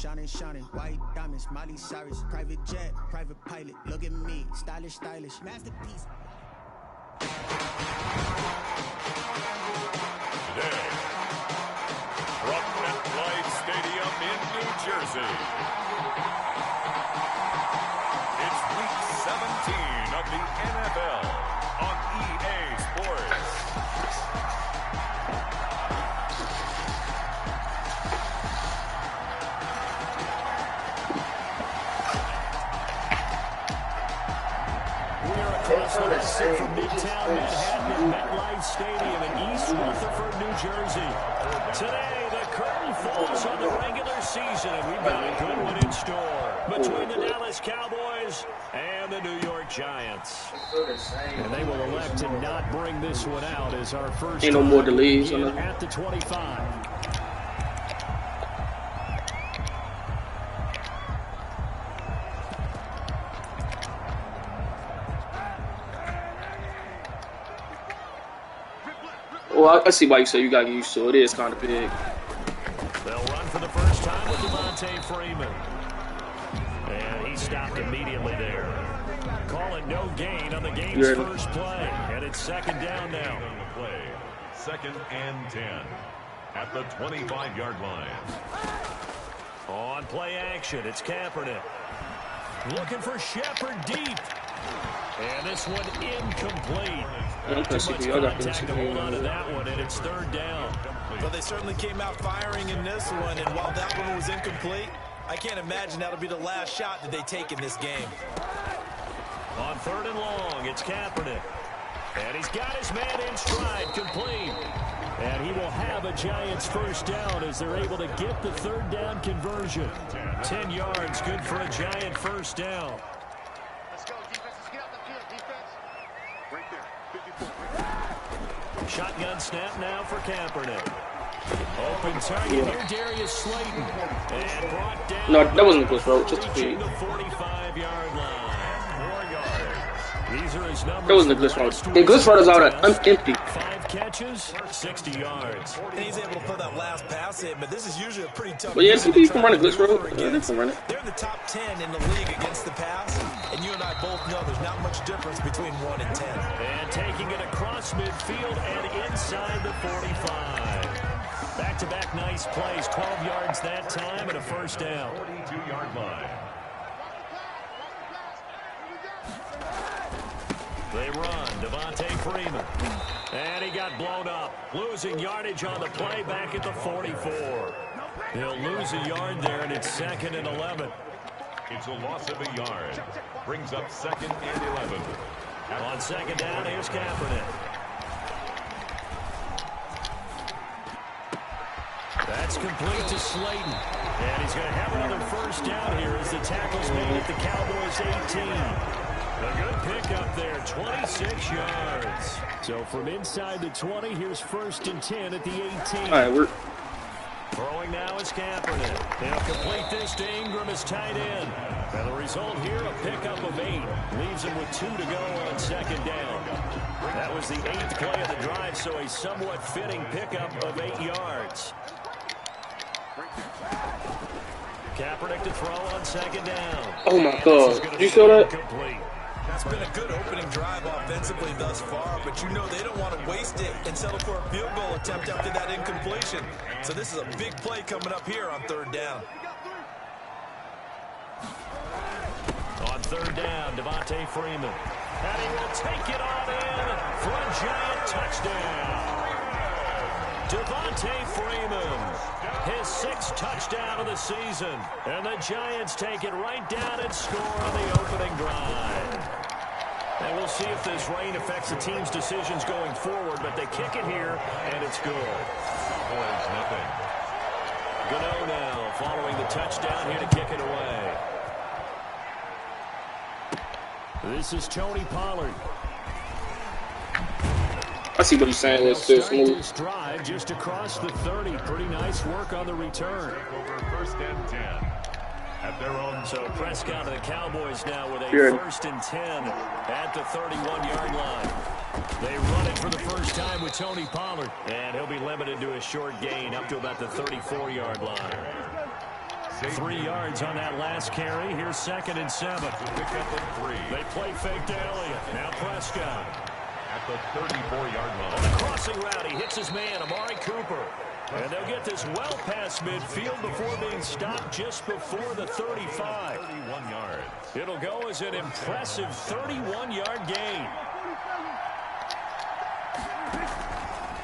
Shining, shining, white diamonds, Miley Cyrus, private jet, private pilot. Look at me, stylish, stylish, masterpiece. Today, from MetLife Stadium in New Jersey, it's Week 17 of the NFL on EA Sports. From Midtown Manhattan at MetLife Stadium in East Rutherford, New Jersey. Today, the curtain falls on the regular season, and we've got a good one in store between the Dallas Cowboys and the New York Giants. And they will elect to not bring this one out as our first ain't no more delays at the 25. Well, I see why you say you got to get used to it. It is kind of big. They'll run for the first time with Devontae Freeman. And he stopped immediately there. Call it no gain on the game's first play. And it's second down now. On the play, 2nd and 10 at the 25-yard line. On play action, it's Kaepernick. Looking for Shepard deep. And this one incomplete. Too much contact to hold on to that one, and it's third down. Well, they certainly came out firing in this one, and while that one was incomplete, I can't imagine that'll be the last shot that they take in this game. On 3rd and long, it's Kaepernick. And he's got his man in stride, complete. And he will have a Giants first down as they're able to get the third down conversion. 10 yards, good for a Giant first down. Shotgun snap now for Kaepernick. Open target here, Darius Slayton. And brought down. No, that wasn't a glitch route, just a feed. The 45-yard line. 4 yards. These are his numbers. That wasn't a glitch route. The glitch route is out at empty. 5 catches, 60 yards. And he's able to pull that last pass in, but this is usually a pretty tough. But yeah, you can run a glitch route. They can run it. They're in the top 10 in the league against the pass, and you and I both know there's not much difference between 1 and 10. And taking it across midfield and inside the 45. Back-to-back nice plays, 12 yards that time and a first down. 42-yard line. They run, Devontae Freeman. And he got blown up. Losing yardage on the play back at the 44. He'll lose a yard there, and it's 2nd and 11. It's a loss of a yard. Brings up 2nd and 11. On 2nd down, here's Kaepernick. That's complete to Slayton. And he's going to have another first down here as the tackle's made at the Cowboys' 18. A good pickup there, 26 yards. So from inside the 20, here's 1st and 10 at the 18. All right, we're throwing now is Kaepernick. They'll complete this to Ingram as tight end. And the result here, a pickup of 8. Leaves him with 2 to go on 2nd down. That was the 8th play of the drive, so a somewhat fitting pickup of 8 yards. Kaepernick to throw on 2nd down. Oh my God! You saw that? Complete. That's been a good opening drive offensively thus far, but you know they don't want to waste it and settle for a field goal attempt after that incompletion. So this is a big play coming up here on 3rd down. On 3rd down, Devontae Freeman. And he will take it on in for a Giant touchdown. Devontae Freeman, his 6th touchdown of the season. And the Giants take it right down and score on the opening drive. And we'll see if this rain affects the team's decisions going forward, but they kick it here, and it's good. Boys, nothing. Gano now following the touchdown here to kick it away. This is Tony Pollard. I see what he's saying. It's still smooth. This drive just across the 30. Pretty nice work on the return. Over 1st and 10 at their own. So Prescott and the Cowboys now with a 1st and 10 at the 31-yard line. They run it for the first time with Tony Pollard, and he'll be limited to a short gain up to about the 34-yard line. 3 yards on that last carry. Here's 2nd and 7. Pick up of 3. They play fake to Elliott. Now Prescott. At the 34-yard line. On the crossing route, he hits his man, Amari Cooper. And they'll get this well past midfield before being stopped just before the 35. 31 yards. It'll go as an impressive 31-yard gain.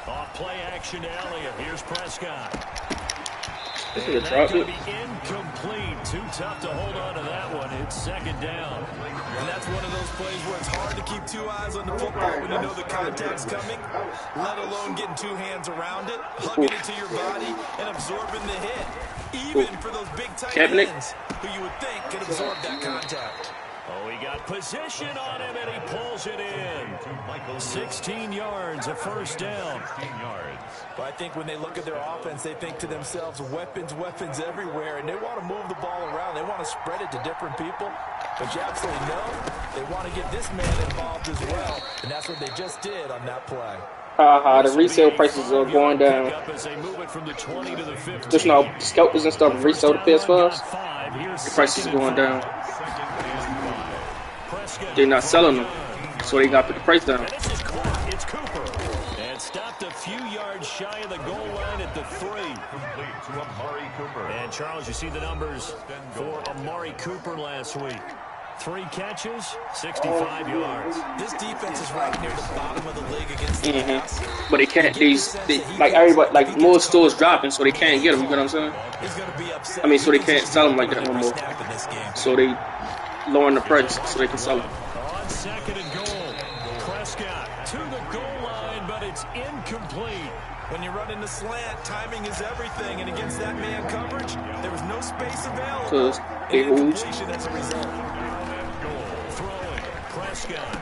Off play action to Elliott. Here's Prescott. And that's going to be incomplete. Too tough to hold on to that one. It's 2nd down. And that's one of those plays where it's hard to keep 2 eyes on the football when you know the contact's coming, let alone getting 2 hands around it, hugging it to your body, and absorbing the hit. Even for those big tight ends who you would think could absorb that contact. Oh, he got position on him, and he pulls it in. 16 yards, a 1st down. 16 yards. But I think when they look at their offense, they think to themselves, weapons, weapons everywhere, and they want to move the ball around. They want to spread it to different people. But you absolutely know they want to get this man involved as well, and that's what they just did on that play. The resale prices are going down. Just now, scalpers and stuff resell the PS5s. The prices are going down. They're not selling them, so they got to put the price down. It's Cooper. And stopped a few yards shy of the goal line at the 3. Complete to Amari Cooper. And Charles, you see the numbers for Amari Cooper last week. 3 catches, 65 yards. This defense is right near the bottom of the league against the pass. But they can't. Like everybody, like more stores dropping, so they can't get them. You know what I'm saying? He's going to be upset. I mean, so they can't sell them like that no more. So they lowering the price so they can sell them. On 2nd and goal, Prescott to the goal line, but it's incomplete. When you run in the slant, timing is everything, and against that man coverage, there was no space available. Incompletion as a result. Throwing, Prescott.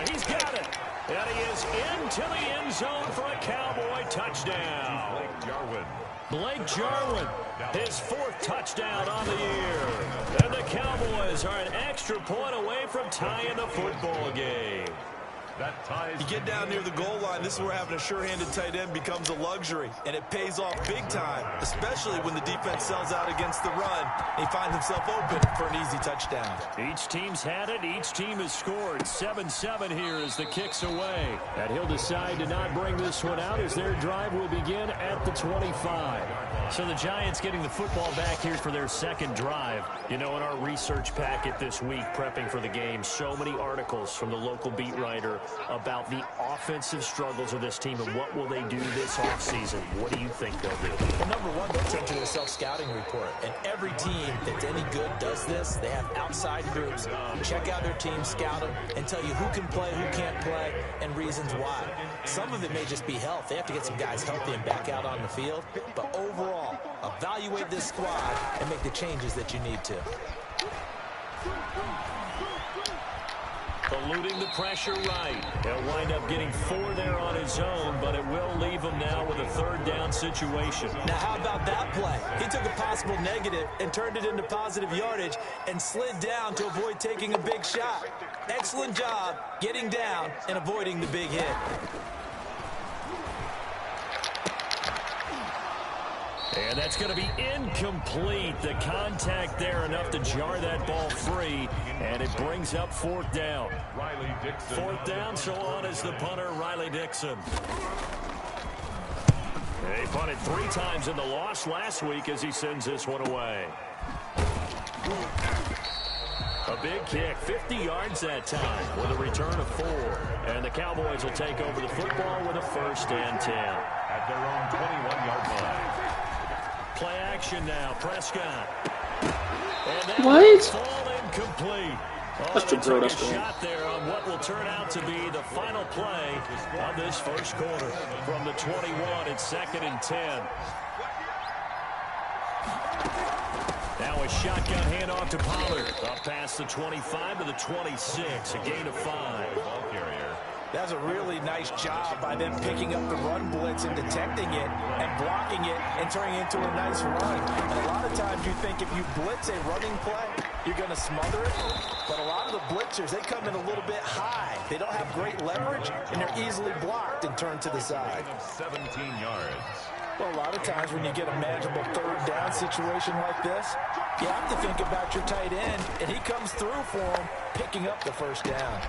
He's got it. And he is into the end zone for a Cowboy touchdown. Blake Jarwin, his 4th touchdown on the year. And the Cowboys are an extra point away from tying the football game. You get down near the goal line, this is where having a sure-handed tight end becomes a luxury, and it pays off big time, especially when the defense sells out against the run, and he finds himself open for an easy touchdown. Each team's had it. Each team has scored. 7-7 here as the kick's away. And he'll decide to not bring this one out as their drive will begin at the 25. So the Giants getting the football back here for their 2nd drive. You know, in our research packet this week, prepping for the game, so many articles from the local beat writer about the offensive struggles of this team and what will they do this offseason. What do you think they'll do? Well, number one, they'll turn to their self-scouting report. And every team that's any good does this. They have outside groups. Check out their team, scout them, and tell you who can play, who can't play, and reasons why. Some of it may just be health. They have to get some guys healthy and back out on the field. But overall, evaluate this squad and make the changes that you need to. Eluding the pressure right. He'll wind up getting 4 there on his own, but it will leave him now with a 3rd down situation. Now, how about that play? He took a possible negative and turned it into positive yardage and slid down to avoid taking a big shot. Excellent job getting down and avoiding the big hit. And that's going to be incomplete. The contact there enough to jar that ball free, and it brings up 4th down. 4th down, so on is the punter, Riley Dixon. He punted 3 times in the loss last week as he sends this one away. A big kick, 50 yards that time with a return of 4. And the Cowboys will take over the football with a 1st and 10. At their own 21-yard line. Play action now, Prescott. And that what? Fall incomplete. That's the girl that's going. Shot there on what will turn out to be the final play of this 1st quarter. From the 21, it's 2nd and 10. Now a shotgun handoff to Pollard. Up past the 25 to the 26, a gain of 5. Ball carrier. That's a really nice job by them picking up the run blitz and detecting it and blocking it and turning it into a nice run. And a lot of times you think if you blitz a running play, you're going to smother it. But a lot of the blitzers, they come in a little bit high. They don't have great leverage, and they're easily blocked and turned to the side. 17 yards. Well, a lot of times when you get a manageable third down situation like this, you have to think about your tight end, and he comes through for him, picking up the first down.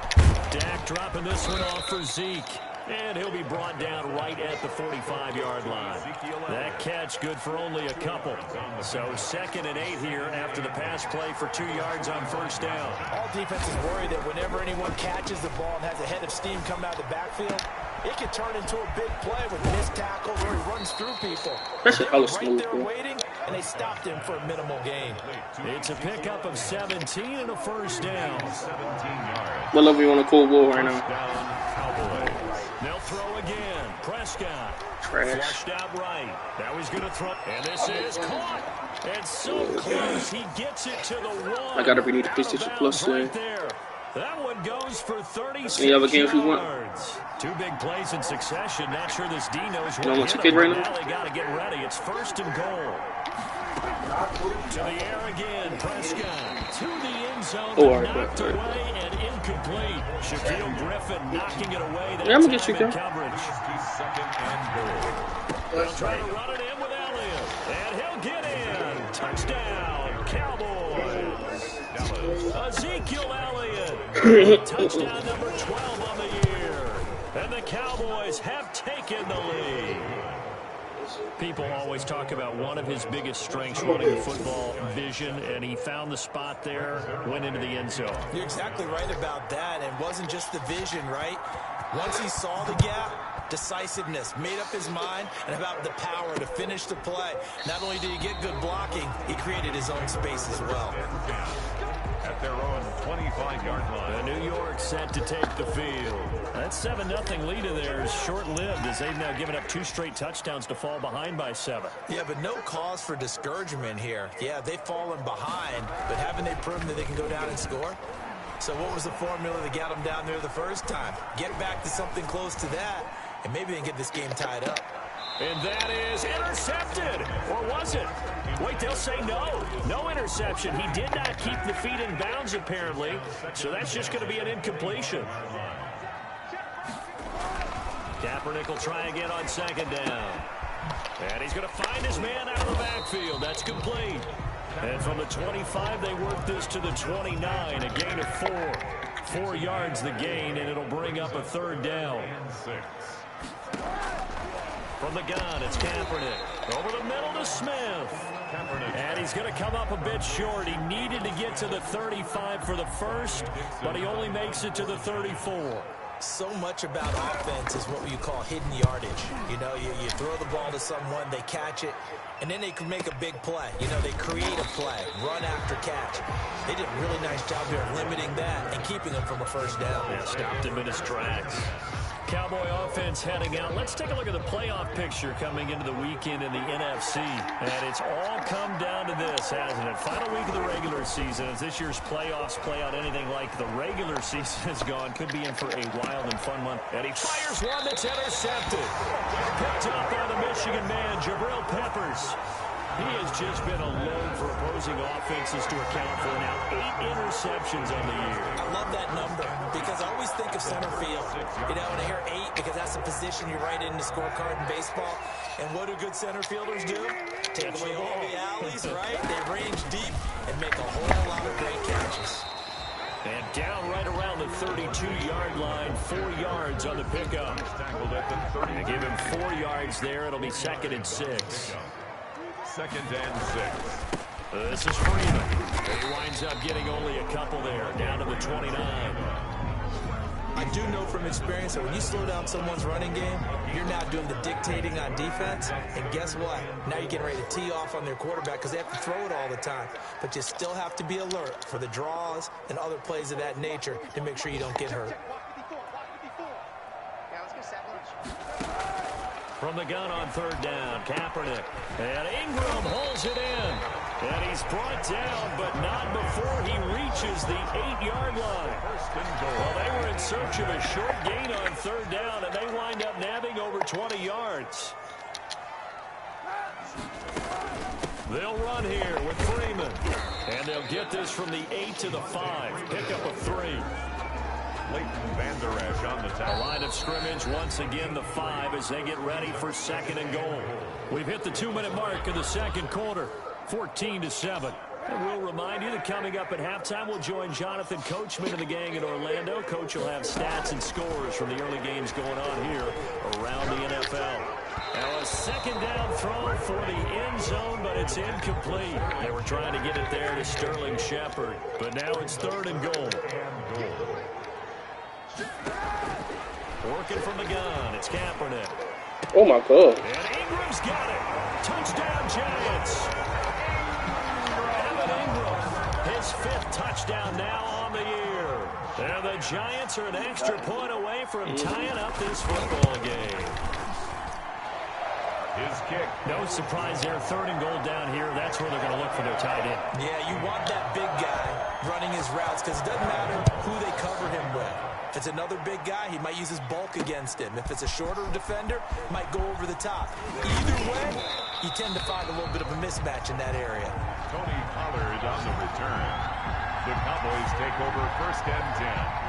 Dak dropping this one off for Zeke. And he'll be brought down right at the 45-yard line. That catch good for only a couple. So 2nd and 8 here after the pass play for 2 yards on first down. All defenses worry that whenever anyone catches the ball and has a head of steam coming out of the backfield, it can turn into a big play with missed tackles where he runs through people. That's They're right there waiting, and they stopped him for a minimal gain. It's a pickup of 17 and a first down. 17 yards. What level you on a cold war right now? They'll throw again. Prescott. Trash. Flushed out right. Now he's going to throw. And this is caught. And so close. He gets it to the 1. I got every need to PlayStation Plus right there. That one goes for 36 Any other games you want? yards. 2 big plays in succession. Not sure this D knows what you want to kid right now? Now they got to get ready. It's 1st and goal. To the air again. Prescott to the end zone. Knocked away and incomplete. Shaquille Griffin knocking it away. That I'm going to get you, coverage. 2nd and goal. They'll try to run it in with Elliott. And he'll get in. Touchdown, Cowboys. Ezekiel Elliott. Touchdown number 12 on the year. And the Cowboys have taken the lead. People always talk about one of his biggest strengths running the football, vision, and he found the spot there, went into the end zone. You're exactly right about that, and it wasn't just the vision, right? Once he saw the gap, decisiveness, made up his mind, and about the power to finish the play. Not only did he get good blocking, he created his own space as well. At their own 25-yard line. And New York set to take the field. That 7-0 lead of theirs short-lived as they've now given up 2 straight touchdowns to fall behind by 7. Yeah, but no cause for discouragement here. Yeah, they've fallen behind, but haven't they proven that they can go down and score? So what was the formula that got them down there the first time? Get back to something close to that, and maybe they can get this game tied up. And that is intercepted. Or was it? Wait, they'll say no. No interception. He did not keep the feet in bounds, apparently. So that's just going to be an incompletion. Kaepernick will try again on 2nd down. And he's going to find his man out of the backfield. That's complete. And from the 25, they work this to the 29. A gain of 4. 4 yards the gain, and it'll bring up a 3rd down. From the gun, it's Kaepernick. Over the middle to Smith. And he's going to come up a bit short. He needed to get to the 35 for the first, but he only makes it to the 34. So much about offense is what you call hidden yardage. You know, you throw the ball to someone, they catch it, and then they can make a big play. You know, they create a play, run after catch. They did a really nice job here of limiting that and keeping him from a first down. Yeah, stopped him in his tracks. Cowboy offense heading out. Let's take a look at the playoff picture coming into the weekend in the NFC. And it's all come down to this, hasn't it? Final week of the regular season. As this year's playoffs play out anything like the regular season has gone, could be in for a wild and fun one. And he fires one that's intercepted. Picked up by the Michigan man, Jabril Peppers. He has just been alone for opposing offenses to account for now 8 interceptions on the year. I love that number because I always think of center field. You know, when I hear 8 because that's the position you write in the scorecard in baseball. And what do good center fielders do? Take away all the alleys, right? They range deep and make a whole lot of great catches. And down right around the 32-yard line, 4 yards on the pickup. They give him 4 yards there. It'll be 2nd and 6. 2nd and 6. This is Freeman. He winds up getting only a couple there, down to the 29. I do know from experience that when you slow down someone's running game, you're not doing the dictating on defense. And guess what? Now you're getting ready to tee off on their quarterback because they have to throw it all the time. But you still have to be alert for the draws and other plays of that nature to make sure you don't get hurt. From the gun on 3rd down, Kaepernick. And Ingram holds it in. And he's brought down, but not before he reaches the 8-yard line. Well, they were in search of a short gain on 3rd down, and they wind up nabbing over 20 yards. They'll run here with Freeman. And they'll get this from the 8 to the 5. Pick up a 3. Leighton Vander Esch on the tackle. Line of scrimmage once again the 5 as they get ready for 2nd and goal. We've hit the 2-minute mark in the second quarter, 14-7. And we'll remind you that coming up at halftime, we'll join Jonathan Coachman and the gang in Orlando. Coach will have stats and scores from the early games going on here around the NFL. Now a 2nd down throw for the end zone, but it's incomplete. They were trying to get it there to Sterling Shepard, but now it's 3rd and goal. Working from the gun, it's Kaepernick. Oh my God. And Ingram's got it. Touchdown Giants. His 5th touchdown now on the year. And the Giants are an extra point away from tying up this football game. His kick. No surprise there, 3rd and goal down here. That's where they're going to look for their tight end. Yeah, you want that big guy running his routes because it doesn't matter who they cover him with. If it's another big guy, he might use his bulk against him. If it's a shorter defender, might go over the top. Either way, you tend to find a little bit of a mismatch in that area. Tony Pollard on the return. The Cowboys take over 1st and 10.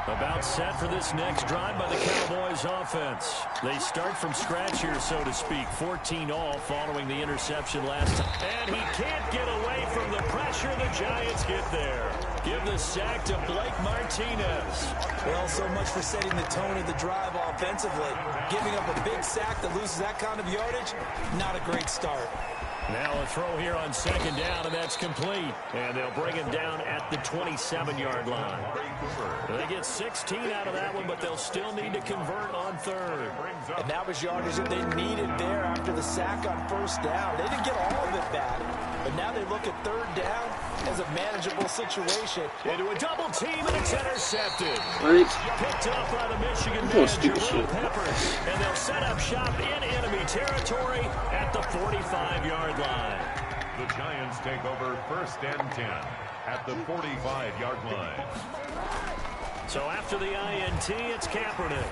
About set for this next drive by the Cowboys offense. They start from scratch here, so to speak. 14-all following the interception last time. And he can't get away from the pressure. The Giants get there. Give the sack to Blake Martinez. Well, so much for setting the tone of the drive offensively. Giving up a big sack that loses that kind of yardage, not a great start. Now a throw here on 2nd down, and that's complete. And they'll bring him down at the 27-yard line. They get 16 out of that one, but they'll still need to convert on 3rd. And that was yardage that they needed there after the sack on 1st down. They didn't get all of it back, but now they look at 3rd down as a manageable situation. Into a double team, and it's intercepted. Right. Picked up by the Michigan Oh, man, stupid Jabril shit. Peppers. And they'll set up shop in enemy territory at the 45-yard line. The Giants take over 1st and 10 at the 45-yard line. So after the INT, it's Kaepernick.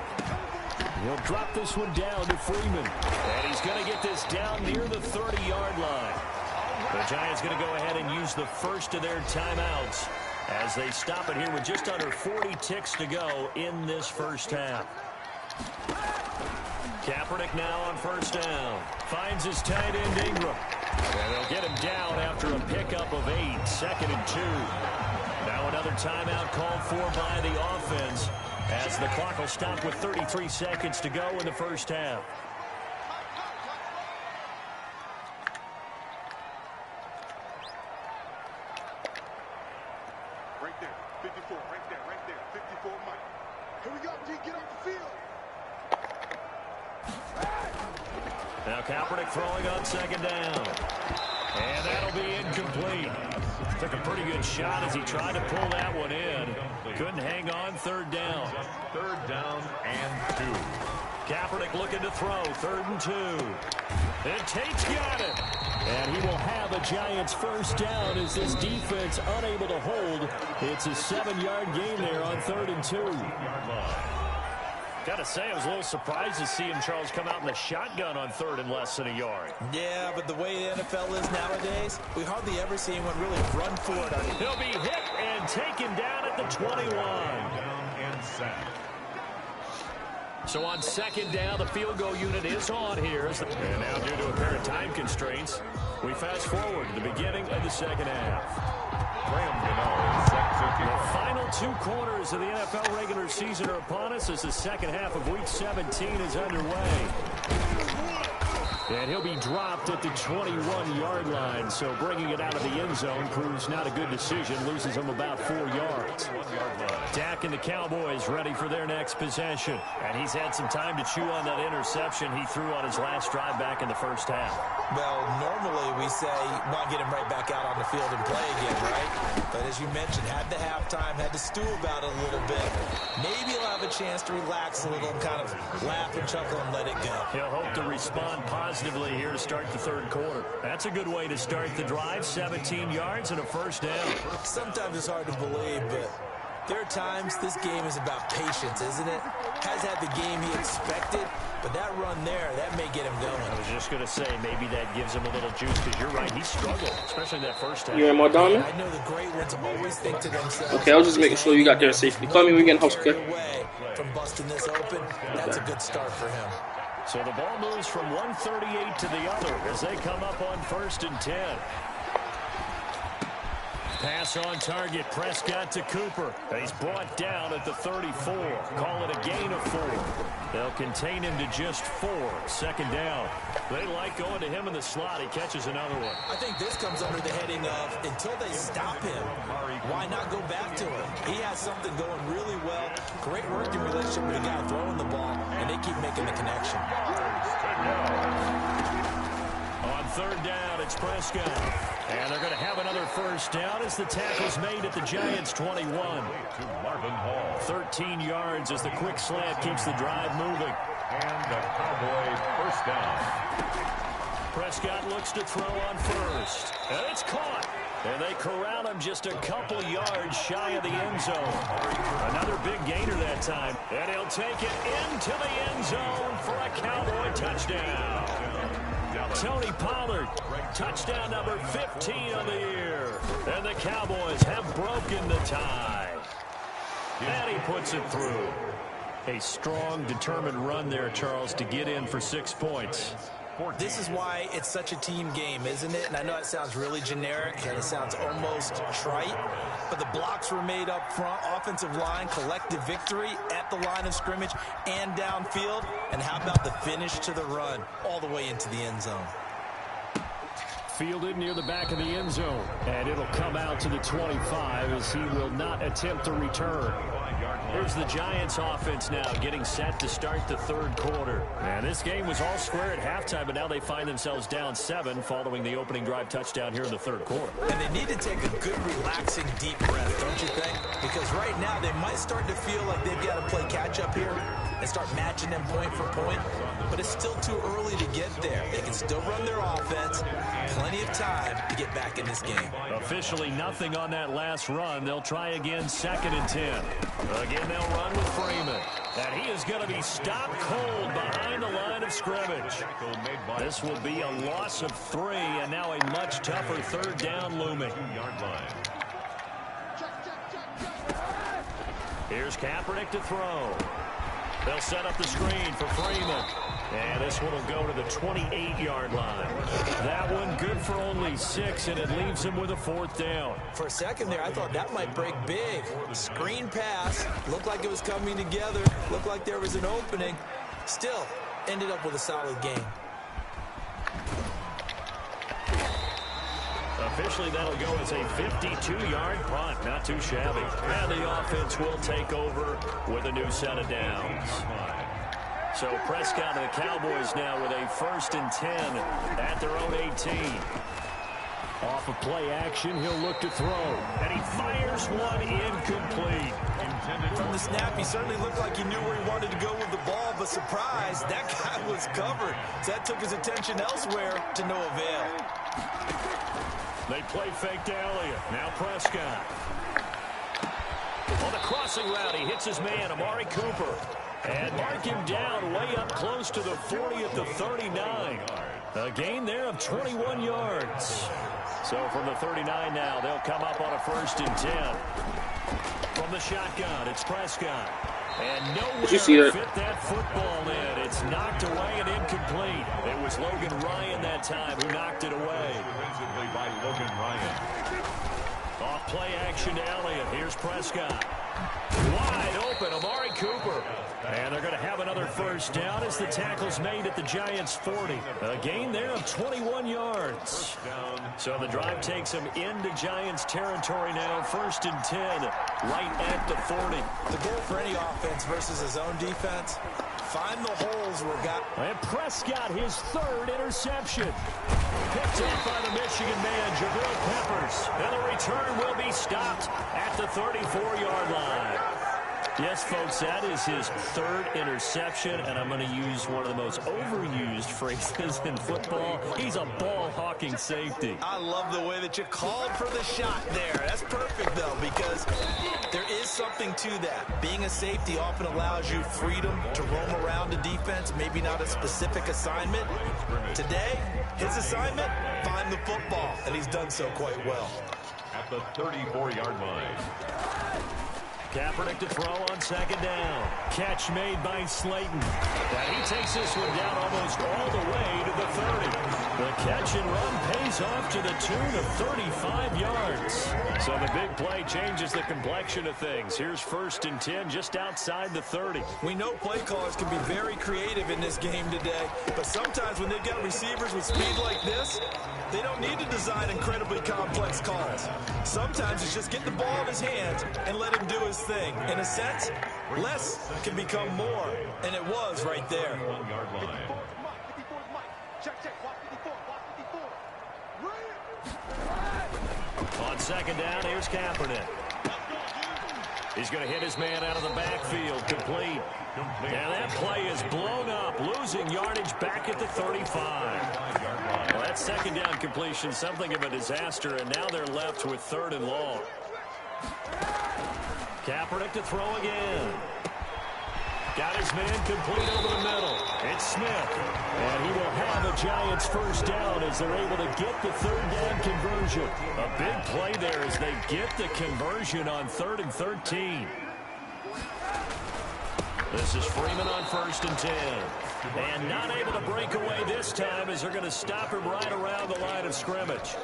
He'll drop this one down to Freeman. And he's going to get this down near the 30-yard line. The Giants going to go ahead and use the first of their timeouts as they stop it here with just under 40 ticks to go in this first half. Kaepernick now on 1st down. Finds his tight end Ingram. And they'll get him down after a pickup of 8. 2nd and 2. Now another timeout called for by the offense as the clock will stop with 33 seconds to go in the first half. Right there, 54, right there, 54, Mike. Here we go, D, get off the field. Now Kaepernick throwing on 2nd down. And that'll be incomplete. Took a pretty good shot as he tried to pull that one in. Couldn't hang on. 3rd down. 3rd down and 2. Kaepernick looking to throw. 3rd and 2. And Tate's got it. And he will have a Giants 1st down as this defense unable to hold. It's a 7-yard gain there on 3rd and 2. Gotta say, I was a little surprised to see him, Charles, come out in the shotgun on 3rd and less than a yard. Yeah, but the way the NFL is nowadays, we hardly ever see anyone really run for it. He'll be hit and taken down at the 21. Down and sack. So on 2nd down, the field goal unit is on here. And now due to apparent time constraints, we fast forward to the beginning of the 2nd half. Graham Gano is set to kick The off. final 2 quarters of the NFL regular season are upon us as the 2nd half of Week 17 is underway. And he'll be dropped at the 21-yard line. So bringing it out of the end zone proves not a good decision. Loses him about 4 yards. 1-yard line. Dak and the Cowboys ready for their next possession. And he's had some time to chew on that interception he threw on his last drive back in the first half. Well, normally we say, want to get him right back out on the field and play again, right? But as you mentioned, had the halftime, had to stew about it a little bit. Maybe he'll have a chance to relax a little and kind of laugh and chuckle and let it go. He'll hope to respond positively here to start the 3rd quarter. That's a good way to start the drive. 17 yards and a 1st down. Sometimes it's hard to believe, but there are times this game is about patience, isn't it? Has had the game he expected, But that run there, that may get him going. I was just going to say, maybe that gives him a little juice, because you're right, he struggled, especially that first half. You want more diamond? I know the great ones always think to themselves. Okay, I was just making sure you got there safely. Call me when we get house, okay? From busting this open, that's a good start for him. So the ball moves from 138 to the other as they come up on 1st and 10. Pass on target. Prescott to Cooper. He's brought down at the 34. Call it a gain of 4. They'll contain him to just 4. 2nd down. They like going to him in the slot. He catches another one. I think this comes under the heading of, until they stop him, why not go back to him? He has something going really well. Great working relationship with the guy throwing the ball, and they keep making the connection. On 3rd down, it's Prescott. And they're going to have another 1st down as the tackle's made at the Giants' 21. To Marvin Hall. 13 yards as the quick slant keeps the drive moving. And the Cowboy 1st down. Prescott looks to throw on 1st. And it's caught. And they corral him just a couple yards shy of the end zone. Another big gainer that time. And he'll take it into the end zone for a Cowboy touchdown. Tony Pollard, touchdown number 15 of the year. And the Cowboys have broken the tie. And he puts it through. A strong, determined run there, Charles, to get in for 6 points. This is why it's such a team game, isn't it? And I know it sounds really generic and it sounds almost trite, but the blocks were made up front, offensive line, collective victory at the line of scrimmage and downfield. And how about the finish to the run all the way into the end zone? Fielded near the back of the end zone. And it'll come out to the 25 as he will not attempt to return. Here's the Giants offense now getting set to start the 3rd quarter. And this game was all square at halftime, but now they find themselves down 7 following the opening drive touchdown here in the 3rd quarter. And they need to take a good, relaxing, deep breath, don't you think? Because right now they might start to feel like they've got to play catch-up here and start matching them point for point. But it's still too early to get there. They can still run their offense. Plenty of time to get back in this game. Officially nothing on that last run. They'll try again 2nd and 10. Again, they'll run with Freeman. And he is going to be stopped cold behind the line of scrimmage. This will be a loss of 3, and now a much tougher 3rd down looming. Here's Kaepernick to throw. They'll set up the screen for Freeman. And this one will go to the 28-yard line. That one good for only 6, and it leaves him with a 4th down. For a second there, I thought that might break big. Screen pass. Looked like it was coming together. Looked like there was an opening. Still, ended up with a solid game. Officially, that'll go as a 52-yard punt. Not too shabby. And the offense will take over with a new set of downs. So Prescott and the Cowboys now with a 1st and 10 at their own 18. Off of play action, he'll look to throw. And he fires one incomplete. From the snap, he certainly looked like he knew where he wanted to go with the ball, but surprise, that guy was covered. So that took his attention elsewhere to no avail. They play fake to Elliott. Now Prescott. On the crossing route, he hits his man, Amari Cooper. And mark him down way up close to the 40 at the 39. A gain there of 21 yards. So from the 39 now, they'll come up on a 1st and 10. From the shotgun, it's Prescott. And nowhere to fit that football in. It's knocked away and incomplete. It was Logan Ryan that time who knocked it away. Defensively by Logan Ryan. Off play action to Elliott. Here's Prescott. Wide open, Amari Cooper. And they're going to have another 1st down as the tackle's made at the Giants' 40. A gain there of 21 yards. So the drive takes them into Giants territory now. 1st and 10, right at the 40. The goal for any offense versus his own defense, find the holes where guys... And Prescott, his 3rd interception. Picked up by the Michigan man, Jabril Peppers. And the return will be stopped at the 34-yard line. Yes, folks, that is his third interception, and I'm going to use one of the most overused phrases in football. He's a ball-hawking safety. I love the way that you called for the shot there. That's perfect, though, because there is something to that. Being a safety often allows you freedom to roam around the defense, maybe not a specific assignment. Today, his assignment, find the football, and he's done so quite well. At the 34-yard line. Kaepernick to throw on second down. Catch made by Slayton. And he takes this one down almost all the way to the 30. The catch and run pays off to the tune of 35 yards. So the big play changes the complexion of things. Here's 1st and 10 just outside the 30. We know play callers can be very creative in this game today, but sometimes when they've got receivers with speed like this, they don't need to design incredibly complex calls. Sometimes it's just get the ball in his hands and let him do his thing. In a sense, less can become more, and it was right there. 1-yard line. On second down, here's Kaepernick. He's going to hit his man out of the backfield. Complete. And that play is blown up, losing yardage back at the 35. Well, that second down completion, something of a disaster, and now they're left with 3rd and long. Kaepernick to throw again. Got his man complete over the middle. It's Smith. And he will have a Giants 1st down as they're able to get the 3rd down conversion. A big play there as they get the conversion on 3rd and 13. This is Freeman on 1st and 10. And not able to break away this time as they're going to stop him right around the line of scrimmage.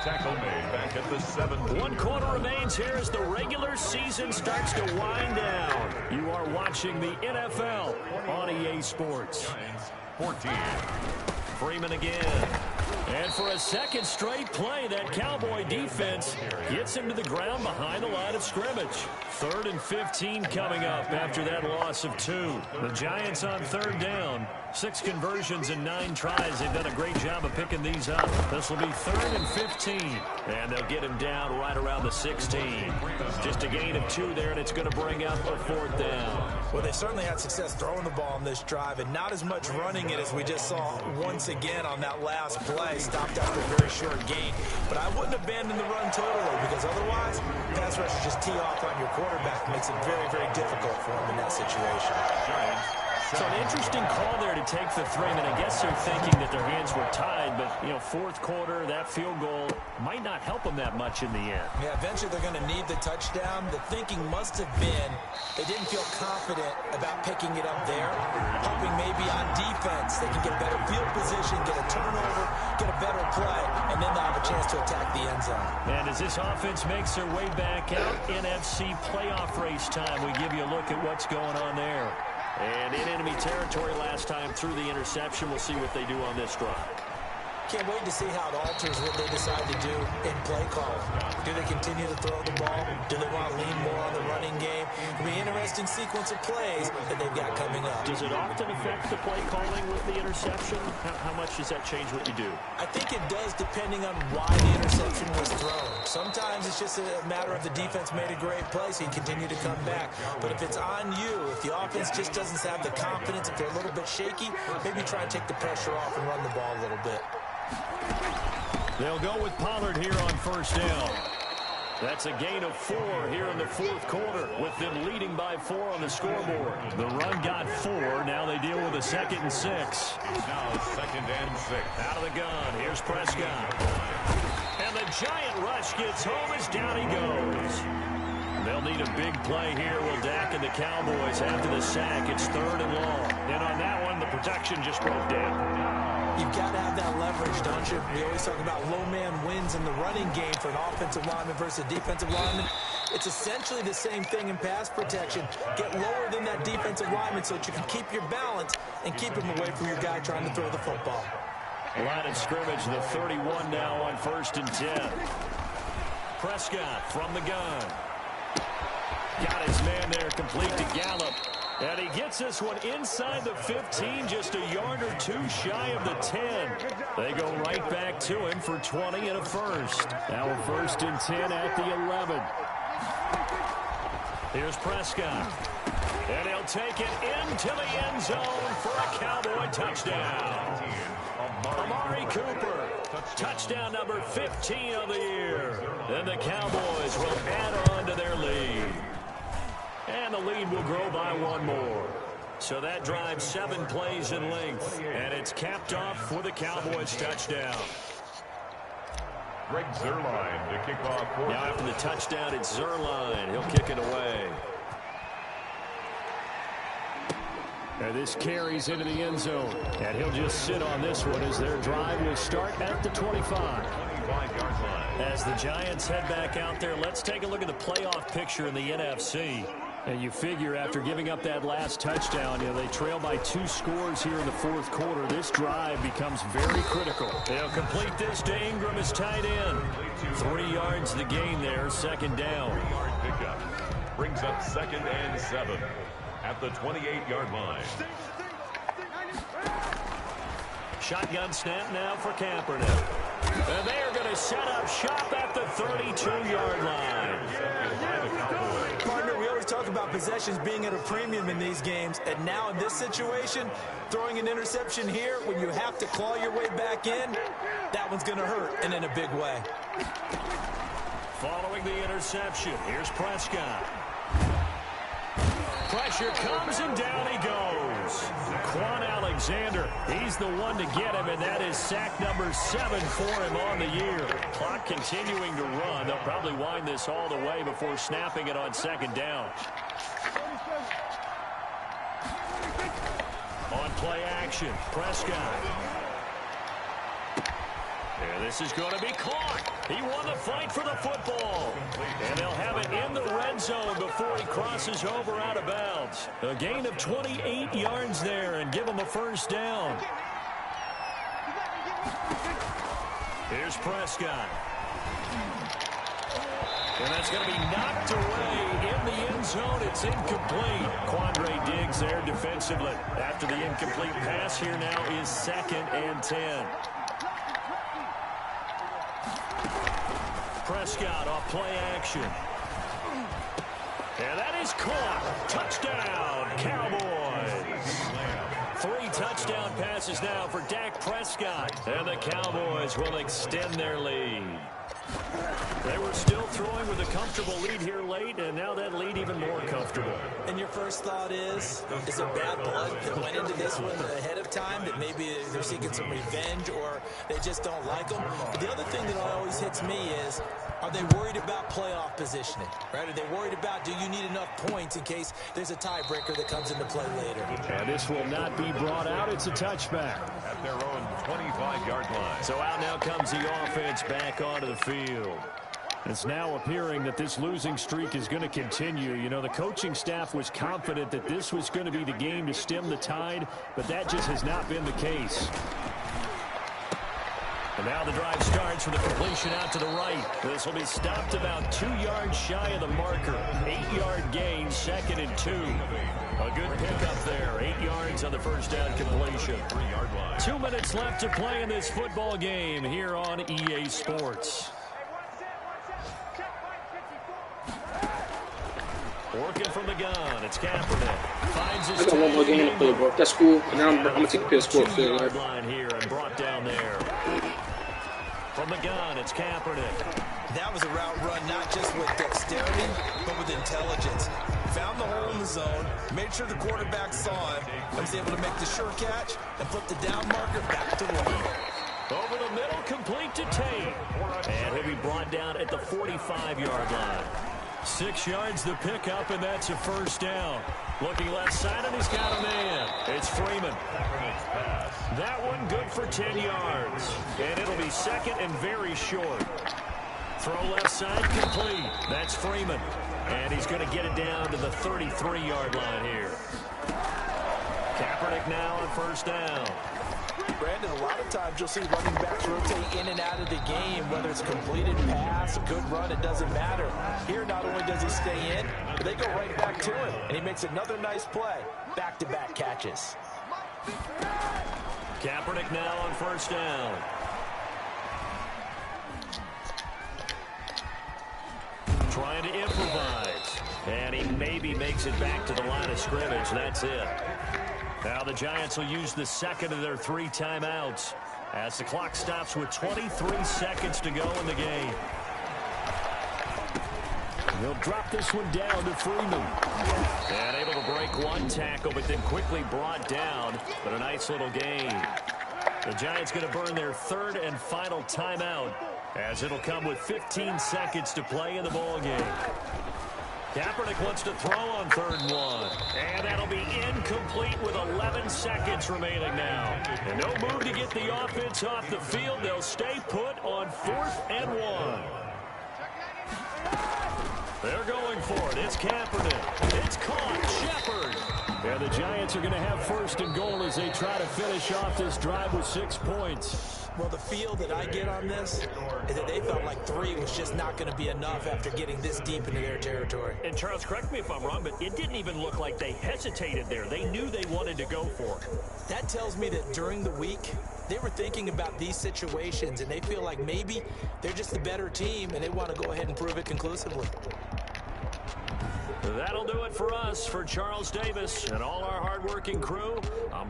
Tackle made back at the 7. 1 quarter remains here as the regular season starts to wind down. You are watching the NFL on EA Sports. Giants 14. Freeman again. And for a second straight play, that Cowboy defense gets him to the ground behind the line of scrimmage. 3rd and 15 coming up after that loss of 2. The Giants on 3rd down. 6 conversions and 9 tries. They've done a great job of picking these up. This will be 3rd and 15. And they'll get him down right around the 16. Just a gain of 2 there, and it's going to bring up a 4th down. Well, they certainly had success throwing the ball on this drive, and not as much running it as we just saw once again on that last play. Stopped after a very short gain. But I wouldn't abandon the run totally, because otherwise, pass rushers just tee off on your quarterback. Makes it very, very difficult for him in that situation. So an interesting call there to take the 3, and I guess they're thinking that their hands were tied, but, 4th quarter, that field goal might not help them that much in the end. Yeah, eventually they're going to need the touchdown. The thinking must have been they didn't feel confident about picking it up there, hoping maybe on defense they can get a better field position, get a turnover, get a better play, and then they'll have a chance to attack the end zone. And as this offense makes their way back out, NFC playoff race time, we give you a look at what's going on there. And in enemy territory last time through the interception. We'll see what they do on this drive. Can't wait to see how it alters what they decide to do in play calling. Do they continue to throw the ball? Do they want to lean more on the running game? It'll be an interesting sequence of plays that they've got coming up. Does it often affect the play calling with the interception? How much does that change what you do? I think it does, depending on why the interception was thrown. Sometimes it's just a matter of the defense made a great play, so you continue to come back. But if it's on you, if the offense just doesn't have the confidence, if they're a little bit shaky, maybe try and take the pressure off and run the ball a little bit. They'll go with Pollard here on 1st down. That's a gain of 4 here in the 4th quarter, with them leading by 4 on the scoreboard. The run got 4. Now they deal with a 2nd and 6. Now 2nd and 6. Out of the gun. Here's Prescott. And the giant rush gets home as down he goes. They'll need a big play here. Will Dak and the Cowboys after the sack. It's 3rd and long. And on that one, the protection just broke down. You've got to have that leverage, don't you? We always talk about low man wins in the running game for an offensive lineman versus a defensive lineman. It's essentially the same thing in pass protection. Get lower than that defensive lineman so that you can keep your balance and keep him away from your guy trying to throw the football. Line of scrimmage, the 31 now on 1st and 10. Prescott from the gun. Got his man there, complete to Gallup. And he gets this one inside the 15, just a yard or 2 shy of the 10. They go right back to him for 20 and a first. Now a 1st and 10 at the 11. Here's Prescott. And he'll take it into the end zone for a Cowboy touchdown. Amari Cooper, touchdown number 15 of the year. And the Cowboys will add on to their lead. And the lead will grow by one more. So that drives 7 plays in length. And it's capped off with a Cowboys touchdown. Greg Zuerlein to kick off. Now after the touchdown, it's Zuerlein. He'll kick it away. And this carries into the end zone. And he'll just sit on this one as their drive will start at the 25. 25-yard line. As the Giants head back out there, let's take a look at the playoff picture in the NFC. And you figure after giving up that last touchdown, they trail by 2 scores here in the fourth quarter. This drive becomes very critical. They'll complete this to Ingram as tight end. 3 yards the gain there, second down. 3-yard pickup. Brings up 2nd and 7 at the 28-yard line. Shotgun snap now for Kaepernick. And they are going to set up shop at the 32-yard line. Partner, we always talk about possessions being at a premium in these games, and now in this situation, throwing an interception here when you have to claw your way back in, that one's going to hurt, and in a big way. Following the interception, here's Prescott. Pressure comes, and down he goes. Quan Alexander, he's the one to get him, and that is sack number 7 for him on the year. Clock continuing to run. They'll probably wind this all the way before snapping it on second down. On play action, Prescott. And this is going to be caught. He won the fight for the football. And they'll have it in the red zone before he crosses over out of bounds. A gain of 28 yards there and give him a first down. Here's Prescott. And that's going to be knocked away in the end zone. It's incomplete. Quandre Diggs there defensively. After the incomplete pass, here now is 2nd and 10. Prescott off play action. And that is caught. Touchdown, Cowboys. 3 touchdown passes now for Dak Prescott. And the Cowboys will extend their lead. They were still throwing with a comfortable lead here late, and now that lead even more comfortable. And your first thought is there bad blood that went into this one ahead of time, that maybe they're seeking some revenge or they just don't like them? But the other thing that always hits me is, are they worried about playoff positioning? Right? Are they worried about, do you need enough points in case there's a tiebreaker that comes into play later? And this will not be brought out. It's a touchback. At their own 25-yard line. So out now comes the offense back onto the field. It's now appearing that this losing streak is going to continue. You know, the coaching staff was confident that this was going to be the game to stem the tide, but that just has not been the case. And now the drive starts with a completion out to the right. This will be stopped about 2 yards shy of the marker. 8-yard gain, 2nd and 2. A good pickup there. 8 yards on the first down completion. 3-yard line. 2 minutes left to play in this football game here on EA Sports. Working from the gun, it's Kaepernick. Finds his I got one more game to play, bro. That's cool. And now I'm going to take a PS4 for it. 2-yard line here and brought down there. From the gun, it's Kaepernick. That was a route run not just with dexterity, but with intelligence. Found the hole in the zone, made sure the quarterback saw it, and was able to make the sure catch and flip the down marker back to run. Over the middle, complete to Tate. And he'll be brought down at the 45-yard line. 6 yards the pickup, and that's a first down. Looking left side, and he's got a man. It's Freeman. That one good for 10 yards. And it'll be 2nd and very short. Throw left side, complete. That's Freeman. And he's going to get it down to the 33-yard line here. Kaepernick now on first down. Brandon, a lot of times you'll see running backs rotate in and out of the game, whether it's completed pass, a good run, it doesn't matter. Here, not only does he stay in, but they go right back to him, and he makes another nice play. Back-to-back catches. Kaepernick now on first down. Trying to improvise. And he maybe makes it back to the line of scrimmage. That's it. Now the Giants will use the second of their 3 timeouts as the clock stops with 23 seconds to go in the game. They'll drop this one down to Freeman. And able to break one tackle, but then quickly brought down. But a nice little gain. The Giants going to burn their 3rd and final timeout as it'll come with 15 seconds to play in the ball game. Kaepernick wants to throw on 3rd and 1. And that'll be incomplete with 11 seconds remaining now. And no move to get the offense off the field. They'll stay put on 4th and 1. They're going for it. It's Kaepernick. It's caught. Shepard. And the Giants are going to have 1st and goal as they try to finish off this drive with 6 points. Well, the feel that I get on this is that they felt like 3 was just not going to be enough after getting this deep into their territory. And Charles, correct me if I'm wrong, but it didn't even look like they hesitated there. They knew they wanted to go for it. That tells me that during the week, they were thinking about these situations, and they feel like maybe they're just the better team, and they want to go ahead and prove it conclusively. That'll do it for us. For Charles Davis and all our hardworking crew, I'm